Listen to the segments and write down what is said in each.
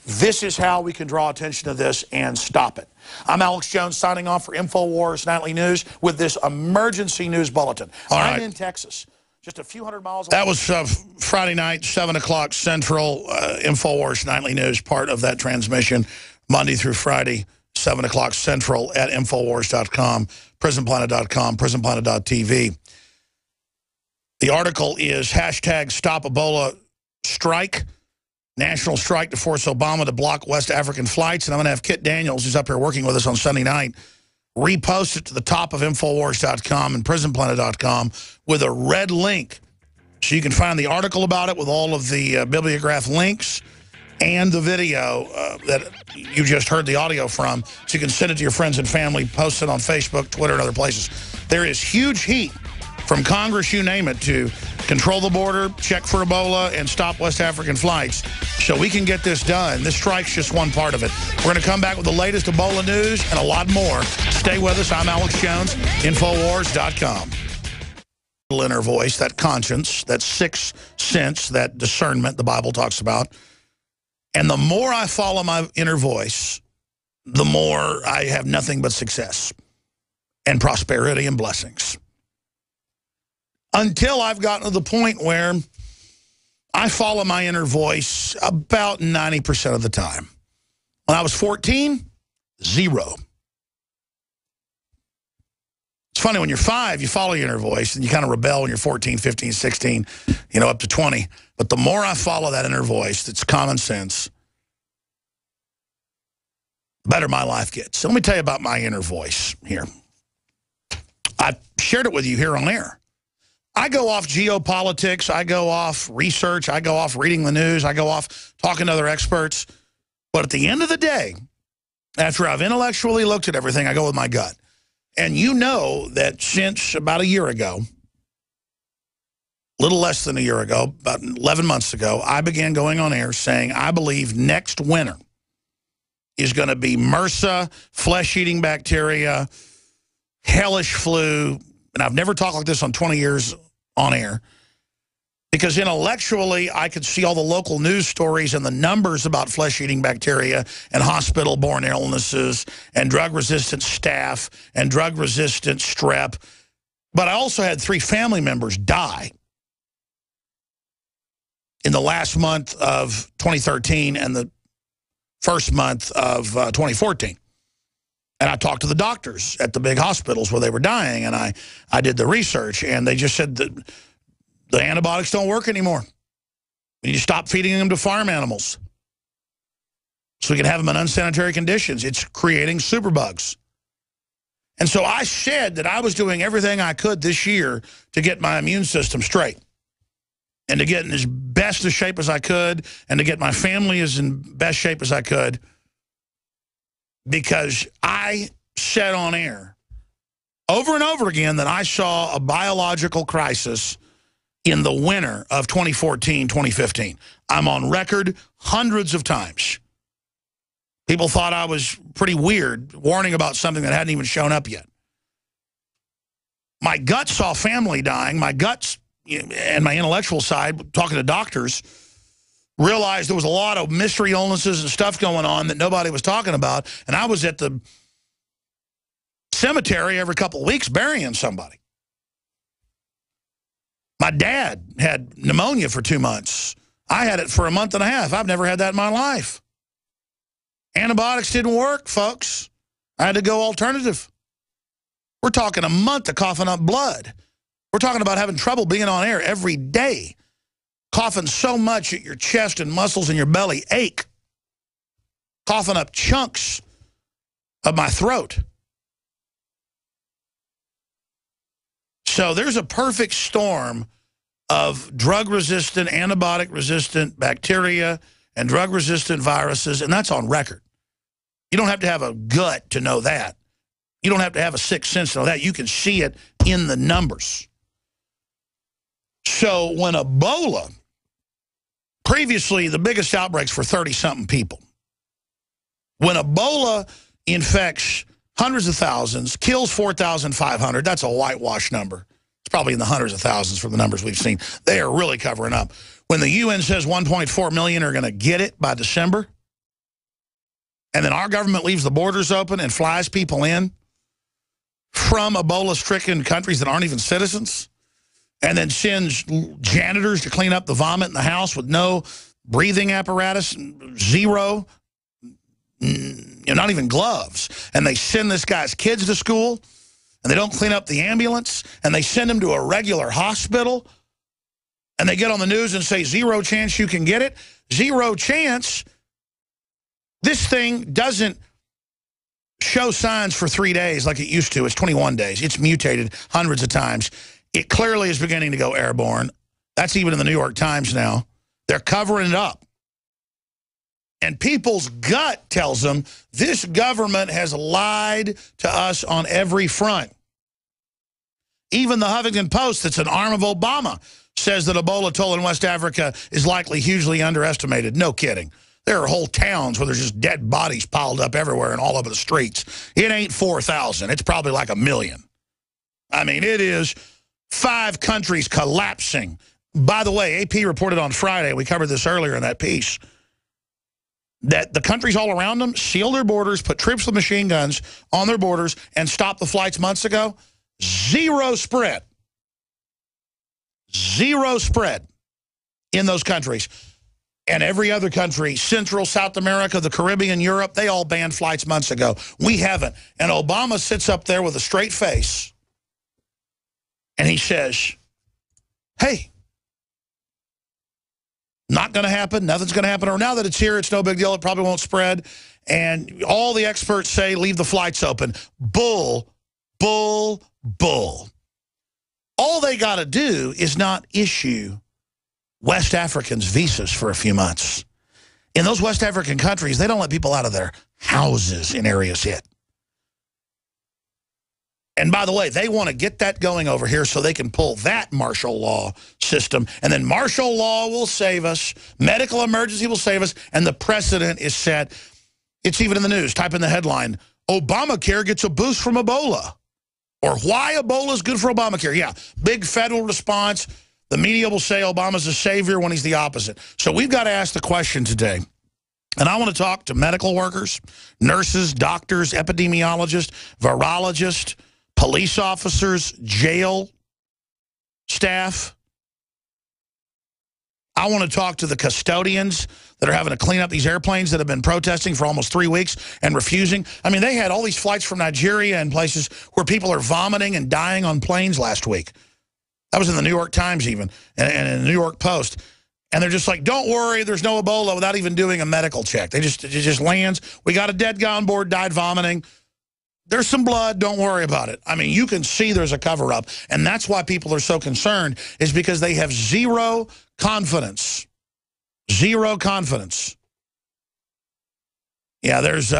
This is how we can draw attention to this and stop it. I'm Alex Jones signing off for InfoWars Nightly News with this emergency news bulletin. I'm in Texas, just a few hundred miles away. That was Friday night, 7 o'clock Central, InfoWars Nightly News, part of that transmission, Monday through Friday, 7 o'clock Central at Infowars.com, PrisonPlanet.com, PrisonPlanet.tv. The article is hashtag Stop Ebola Strike, national strike to force Obama to block West African flights. And I'm going to have Kit Daniels, who's up here working with us on Sunday night, repost it to the top of Infowars.com and PrisonPlanet.com with a red link. So you can find the article about it with all of the bibliograph links and the video that you just heard the audio from. So you can send it to your friends and family, post it on Facebook, Twitter, and other places. There is huge heat from Congress, you name it, to control the border, check for Ebola, and stop West African flights so we can get this done. This strike's just one part of it. We're going to come back with the latest Ebola news and a lot more. Stay with us. I'm Alex Jones, Infowars.com. Inner voice, that conscience, that sixth sense, that discernment the Bible talks about. And the more I follow my inner voice, the more I have nothing but success and prosperity and blessings. Until I've gotten to the point where I follow my inner voice about 90% of the time. When I was 14, 0. It's funny, when you're 5, you follow your inner voice, and you kind of rebel when you're 14, 15, 16, you know, up to 20. But the more I follow that inner voice, that's common sense, the better my life gets. So let me tell you about my inner voice here. I shared it with you here on air. I go off geopolitics, I go off research, I go off reading the news, I go off talking to other experts. But at the end of the day, after I've intellectually looked at everything, I go with my gut. And you know that since about a year ago, a little less than a year ago, about 11 months ago, I began going on air saying I believe next winter is going to be MRSA, flesh-eating bacteria, hellish flu. And I've never talked like this on 20 years on air, because intellectually I could see all the local news stories and the numbers about flesh-eating bacteria and hospital-borne illnesses and drug-resistant staph and drug-resistant strep. But I also had 3 family members die in the last month of 2013 and the first month of 2014. And I talked to the doctors at the big hospitals where they were dying, and I did the research, and they just said that the antibiotics don't work anymore. We need to stop feeding them to farm animals so we can have them in unsanitary conditions. It's creating superbugs. And so I said that I was doing everything I could this year to get my immune system straight and to get in as best a shape as I could and to get my family as in best shape as I could, because I said on air over and over again that I saw a biological crisis in the winter of 2014, 2015. I'm on record hundreds of times. People thought I was pretty weird, warning about something that hadn't even shown up yet. My gut saw family dying. My guts and my intellectual side, talking to doctors, realized there was a lot of mystery illnesses and stuff going on that nobody was talking about. And I was at the cemetery every couple of weeks burying somebody. My dad had pneumonia for 2 months. I had it for a month and a half. I've never had that in my life. Antibiotics didn't work, folks. I had to go alternative. We're talking a month of coughing up blood. We're talking about having trouble being on air every day. Coughing so much that your chest and muscles in your belly ache. Coughing up chunks of my throat. So there's a perfect storm of drug-resistant, antibiotic-resistant bacteria and drug-resistant viruses, and that's on record. You don't have to have a gut to know that. You don't have to have a sixth sense to know that. You can see it in the numbers. So when Ebola, previously the biggest outbreaks were 30-something people. When Ebola infects hundreds of thousands, kills 4,500, that's a whitewash number. It's probably in the hundreds of thousands from the numbers we've seen. They are really covering up. when the UN says 1.4 million are going to get it by December, and then our government leaves the borders open and flies people in from Ebola-stricken countries that aren't even citizens, and then sends janitors to clean up the vomit in the house with no breathing apparatus, zero, not even gloves, and they send this guy's kids to school, and they don't clean up the ambulance, and they send him to a regular hospital, and they get on the news and say, 0 chance you can get it. 0 chance. This thing doesn't show signs for 3 days like it used to. It's 21 days. It's mutated hundreds of times. It clearly is beginning to go airborne. That's even in the New York Times now. They're covering it up. And people's gut tells them this government has lied to us on every front. Even the Huffington Post, that's an arm of Obama, says that Ebola toll in West Africa is likely hugely underestimated. No kidding. There are whole towns where there's just dead bodies piled up everywhere and all over the streets. It ain't 4,000. It's probably like 1 million. I mean, it is 5 countries collapsing. By the way, AP reported on Friday, we covered this earlier in that piece, that the countries all around them seal their borders, put troops with machine guns on their borders, and stopped the flights months ago. 0 spread. 0 spread in those countries. And every other country, Central, South America, the Caribbean, Europe, they all banned flights months ago. We haven't. And Obama sits up there with a straight face, and he says, hey, not going to happen. Nothing's going to happen. Or now that it's here, it's no big deal. It probably won't spread. And all the experts say, leave the flights open. Bull, bull, bull. All they got to do is not issue West Africans visas for a few months. In those West African countries, they don't let people out of their houses in areas hit. And by the way, they want to get that going over here so they can pull that martial law system. And then martial law will save us. Medical emergency will save us. And the precedent is set. It's even in the news. Type in the headline, Obamacare gets a boost from Ebola. Or why Ebola is good for Obamacare. Yeah, big federal response. The media will say Obama's a savior when he's the opposite. So we've got to ask the question today. And I want to talk to medical workers, nurses, doctors, epidemiologists, virologists, police officers, jail staff. I want to talk to the custodians that are having to clean up these airplanes that have been protesting for almost 3 weeks and refusing. I mean, they had all these flights from Nigeria and places where people are vomiting and dying on planes last week. That was in the New York Times even, and in the New York Post. And they're just like, don't worry, there's no Ebola, without even doing a medical check. It just lands. We got a dead guy on board, died vomiting. There's some blood, don't worry about it. I mean, you can see there's a cover-up. And that's why people are so concerned, is because they have 0 confidence. 0 confidence. Yeah, there's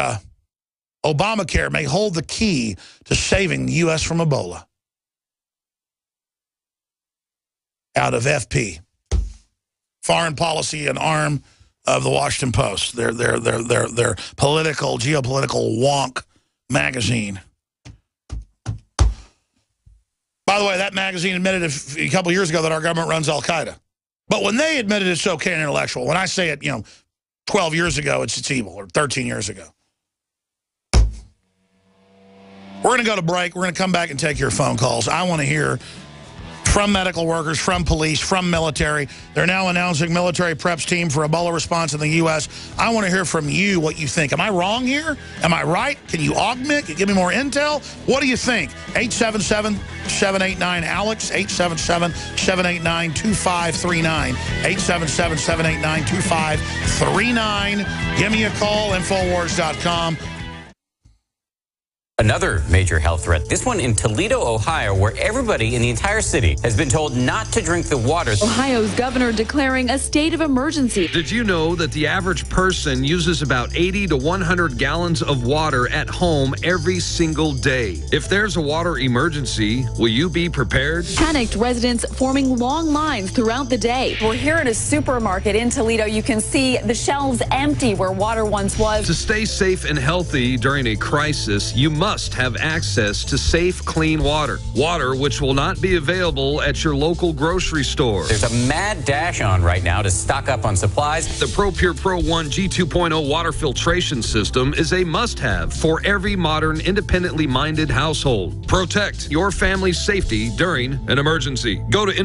Obamacare may hold the key to saving the U.S. from Ebola. Out of FP. Foreign Policy, an arm of the Washington Post. Their political, geopolitical wonk magazine. By the way, that magazine admitted a couple years ago that our government runs Al-Qaeda. But when they admitted it's okay and intellectual, when I say it, 12 years ago, it's evil, or 13 years ago. We're going to go to break. We're going to come back and take your phone calls. I want to hear from medical workers, from police, from military. They're now announcing military preps team for Ebola response in the U.S. I want to hear from you what you think. Am I wrong here? Am I right? Can you augment? Can you give me more intel? What do you think? 877-789-ALEX, 877-789-2539, 877-789-2539. Give me a call, Infowars.com. Another major health threat, this one in Toledo, Ohio, where everybody in the entire city has been told not to drink the water. Ohio's governor declaring a state of emergency. Did you know that the average person uses about 80 to 100 gallons of water at home every single day? If there's a water emergency, will you be prepared? Panicked residents forming long lines throughout the day. We're here at a supermarket in Toledo. You can see the shelves empty where water once was. To stay safe and healthy during a crisis, you must must have access to safe, clean water. Water which will not be available at your local grocery store. There's a mad dash on right now to stock up on supplies. The ProPure Pro 1 G2.0 water filtration system is a must-have for every modern, independently minded household. Protect your family's safety during an emergency. Go to